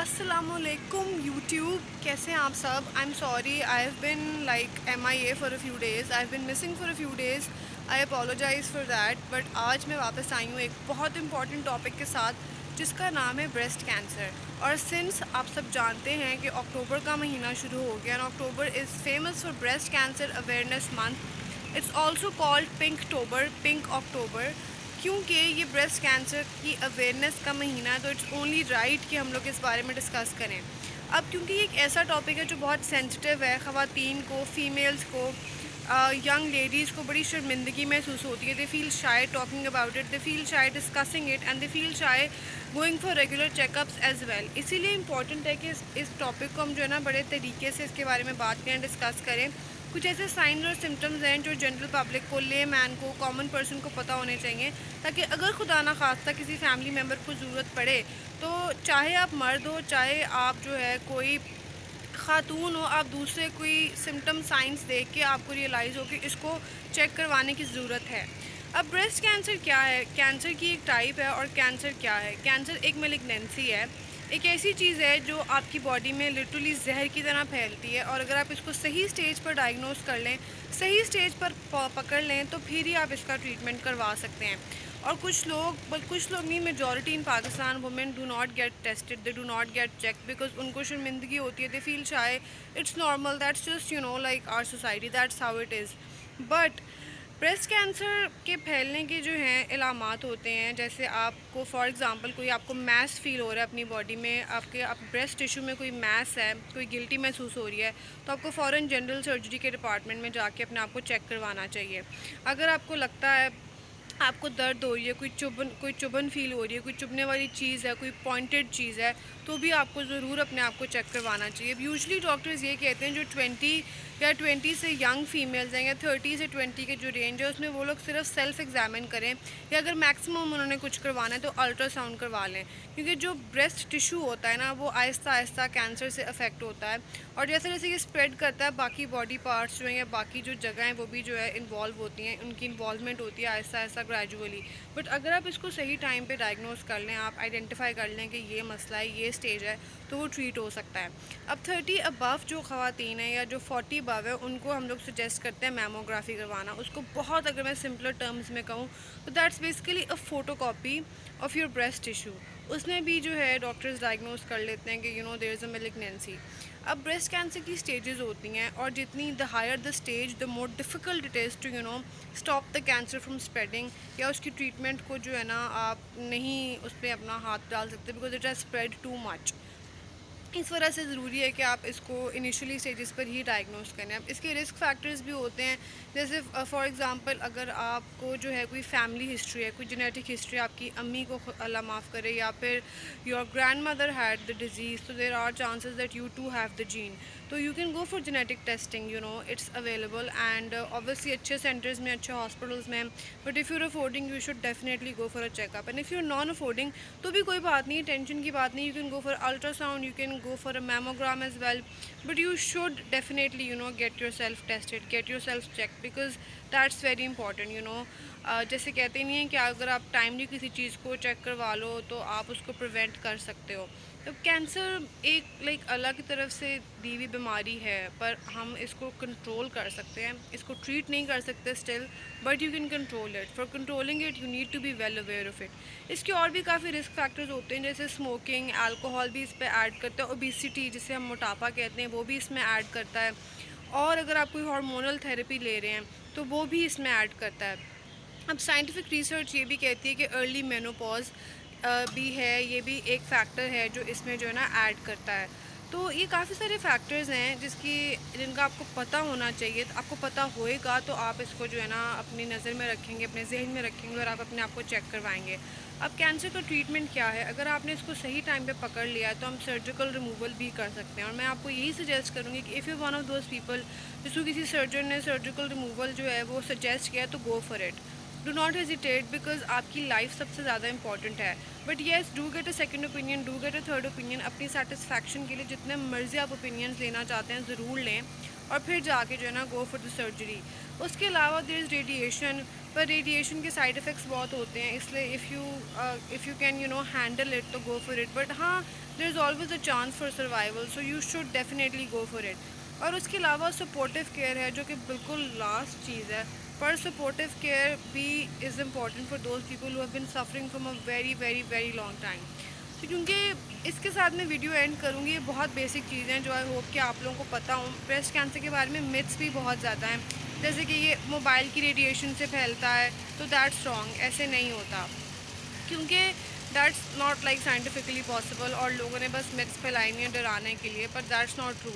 अस्सलामुअलैकुम यूट्यूब, कैसे हैं आप सब। I am sorry, I have been like MIA for a few days, I have been missing for a few days. I apologise for that, but आज मैं वापस आई हूँ एक बहुत इंपॉर्टेंट टॉपिक के साथ, जिसका नाम है ब्रेस्ट कैंसर। और सिंस आप सब जानते हैं कि अक्टूबर का महीना शुरू हो गया, and October is famous for breast cancer awareness month. It's also called Pinktober, pink October, क्योंकि ये ब्रेस्ट कैंसर की अवेयरनेस का महीना है, तो इट्स ओनली राइट कि हम लोग इस बारे में डिस्कस करें। अब क्योंकि ये एक ऐसा टॉपिक है जो बहुत सेंसिटिव है, ख़वातीन को, फीमेल्स को, यंग लेडीज़ को बड़ी शर्मिंदगी महसूस होती है। They feel shy talking about it, they feel shy discussing it, and they feel shy going for regular checkups as well. इसीलिए इम्पॉर्टेंट है कि इस टॉपिक को हम जो है ना बड़े तरीके से इसके बारे में बात करें, डिस्कस करें। कुछ ऐसे साइंस और सिम्टम्स हैं जो जनरल पब्लिक को, ले मैन को, कॉमन पर्सन को पता होने चाहिए, ताकि अगर खुदा ना खास्ता किसी फैमिली मेम्बर को ज़रूरत पड़े, तो चाहे आप मर्द हो, चाहे आप जो है कोई खातून हो, आप दूसरे कोई सिम्टम साइंस देख के आपको रियलाइज़ हो कि इसको चेक करवाने की ज़रूरत है। अब ब्रेस्ट कैंसर क्या है? कैंसर की एक टाइप है, और कैंसर क्या है? कैंसर एक मेलिग्नेंसी है, एक ऐसी चीज़ है जो आपकी बॉडी में लिटरली जहर की तरह फैलती है, और अगर आप इसको सही स्टेज पर डायग्नोस कर लें, सही स्टेज पर पकड़ लें, तो फिर ही आप इसका ट्रीटमेंट करवा सकते हैं। और कुछ लोग नहीं, majority in Pakistan women do not get tested, they do not get check, because उनको शर्मिंदगी होती है, they feel shy, it's normal, that's just like our society, that's how it is. But breast cancer के फैलने के जो हैं इलामात होते हैं, जैसे आपको फॉर एग्ज़ाम्पल कोई आपको मैस फील हो रहा है अपनी बॉडी में, आप ब्रेस्ट टिश्यू में कोई मैस है, कोई गिल्टी महसूस हो रही है, तो आपको फ़ौरन जनरल सर्जरी के डिपार्टमेंट में जाके अपने आप को चेक करवाना चाहिए। अगर आपको लगता है आपको दर्द हो रही है, कोई चुभन फील हो रही है, कोई चुभने वाली चीज़ है, कोई पॉइंटेड चीज़ है, तो भी आपको ज़रूर अपने आप को चेक करवाना चाहिए। यूजुअली डॉक्टर्स ये कहते हैं जो 20 से यंग फीमेल्स हैं, या 30 से 20 के जो रेंज है, उसमें वो लोग सिर्फ सेल्फ एग्जामिन करें, या अगर मैक्सिमम उन्होंने कुछ करवाना है तो अल्ट्रासाउंड करवा लें। क्योंकि जो ब्रेस्ट टिश्यू होता है ना, वो आहिस्ता आहिस्ता कैंसर से अफेक्ट होता है, और जैसे जैसे ये स्प्रेड करता है, बाकी बॉडी पार्ट्स जो हैं या बाकी जो जगह हैं वो भी जो है इन्वॉल्व होती हैं, उनकी इन्वॉल्वमेंट होती है आहिस्ता आहिस्ता ग्रेजुअली। बट अगर आप इसको सही टाइम पे डायग्नोस कर लें, आप आइडेंटिफाई कर लें कि ये मसला है, ये स्टेज है, तो वो ट्रीट हो सकता है। अब 30 अबव जो ख़वातीन हैं, या जो 40 अबव है, उनको हम लोग सजेस्ट करते हैं मैमोग्राफी करवाना। उसको बहुत, अगर मैं सिंपलर टर्म्स में कहूँ, तो that's basically a photo copy of your breast tissue. उसमें भी जो है डॉक्टर्स डायग्नोस कर लेते हैं कि देयर इज़ अ मेलिग्नेंसी। अब ब्रेस्ट कैंसर की स्टेजेस होती हैं, और जितनी the higher the stage, the more difficult it is to stop the cancer from spreading, या उसकी ट्रीटमेंट को जो है ना आप नहीं उस पर अपना हाथ डाल सकते, because it has spread too much. इस वजह से ज़रूरी है कि आप इसको इनिशियली स्टेजेस पर ही डायग्नोस करें। अब इसके रिस्क फैक्टर्स भी होते हैं, जैसे फॉर एग्जांपल अगर आपको जो है कोई फैमिली हिस्ट्री है, कोई जेनेटिक हिस्ट्री, आपकी अम्मी को अल्लाह माफ़ करे, या फिर your grandmother had the disease, तो there are chances that you too have the gene, तो you can go for genetic testing, it's available, and obviously अच्छे सेंटर्स में, अच्छे हॉस्पिटल्स में। But if you're affording, you should definitely go for a checkup, and if you're non affording, तो भी कोई बात नहीं, टेंशन की बात नहीं, you can go for ultrasound, you can go for a mammogram as well, but you should definitely get yourself tested, get yourself checked, because that's very important, जैसे कहते नहीं है कि अगर आप टाइमली किसी चीज़ को चेक करवा लो तो आप उसको प्रिवेंट कर सकते हो। तो कैंसर एक लाइक अल्लाह की तरफ से दी हुई बीमारी है, पर हम इसको कंट्रोल कर सकते हैं, इसको ट्रीट नहीं कर सकते still, but you can control it. For controlling it you need to be well aware of it. इसके और भी काफ़ी रिस्क फैक्टर्स होते हैं, जैसे स्मोकिंग, अल्कोहल भी इस पर ऐड करता है, ओबेसिटी जिसे हम मोटापा कहते हैं वो भी इसमें ऐड करता है, और अगर आप कोई हार्मोनल थेरेपी ले रहे हैं तो वो भी इसमें ऐड करता है। अब साइंटिफिक रिसर्च ये भी कहती है कि अर्ली मेनोपॉज भी है, ये भी एक फैक्टर है जो इसमें जो है ना ऐड करता है। तो ये काफ़ी सारे फैक्टर्स हैं जिनका आपको पता होना चाहिए। तो आपको पता होएगा तो आप इसको जो है ना अपनी नज़र में रखेंगे, अपने जहन में रखेंगे, और आप अपने आप को चेक करवाएंगे। अब कैंसर का ट्रीटमेंट क्या है? अगर आपने इसको सही टाइम पे पकड़ लिया तो हम सर्जिकल रिमूवल भी कर सकते हैं, और मैं आपको यही सजेस्ट करूँगी कि if you one of those people जिसको किसी सर्जन ने सर्जिकल रिमूवल जो है वो सजेस्ट किया, तो go for it. Do not hesitate, because आपकी लाइफ सबसे ज़्यादा इंपॉर्टेंट है। But yes, do get a second opinion, do get a third opinion. अपनी सेटिस्फैक्शन के लिए जितने मर्जी आप ओपिनियंस लेना चाहते हैं ज़रूर लें, और फिर जाके जो है ना गो फॉर द सर्जरी। उसके अलावा देयर इज़ रेडिएशन, पर रेडिएशन के साइड इफ़ेक्ट्स बहुत होते हैं, इसलिए if you can handle it तो गो फॉर इट। बट हाँ, there is always a chance for survival, so you should definitely go for it. और उसके अलावा सपोर्टिव केयर है, जो कि बिल्कुल लास्ट चीज़ है। पर सपोर्टिव केयर भी is important for those people who have been suffering from a very very very long time. तो क्योंकि इसके साथ मैं वीडियो एंड करूँगी, ये बहुत बेसिक चीज़ें हैं जो आई होप कि आप लोगों को पता हो। ब्रेस्ट कैंसर के बारे में मिथ्स भी बहुत ज़्यादा हैं, जैसे कि ये मोबाइल की रेडिएशन से फैलता है, तो दैट्स रॉन्ग, ऐसे नहीं होता। क्योंकि that's not like scientifically possible, और लोगों ने बस मिथ्स फैलाई हैं डराने के लिए, पर दैट्स नॉट ट्रू।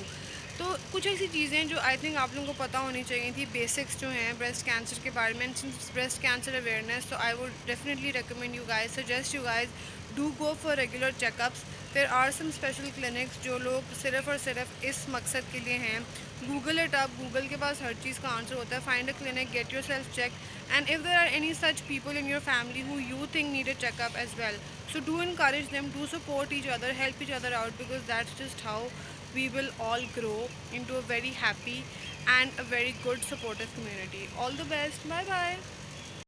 तो कुछ ऐसी चीज़ें जो आई थिंक आप लोगों को पता होनी चाहिए थी, बेसिक्स जो हैं ब्रेस्ट कैंसर के बारे में, सिंस ब्रेस्ट कैंसर अवेयरनेस, तो I would definitely recommend you guys, suggest you guys do go for regular checkups. There are some special clinics जो लोग सिर्फ और सिर्फ इस मकसद के लिए हैं। गूगल इट अप, गूगल के पास हर चीज़ का आंसर होता है। Find a clinic, get yourself check, and if there are any such people in your family who you think need a checkup as well, so do encourage them, do support each other, help each other out, because that's just how we will all grow into a very happy and a very good supportive community. All the best. Bye bye.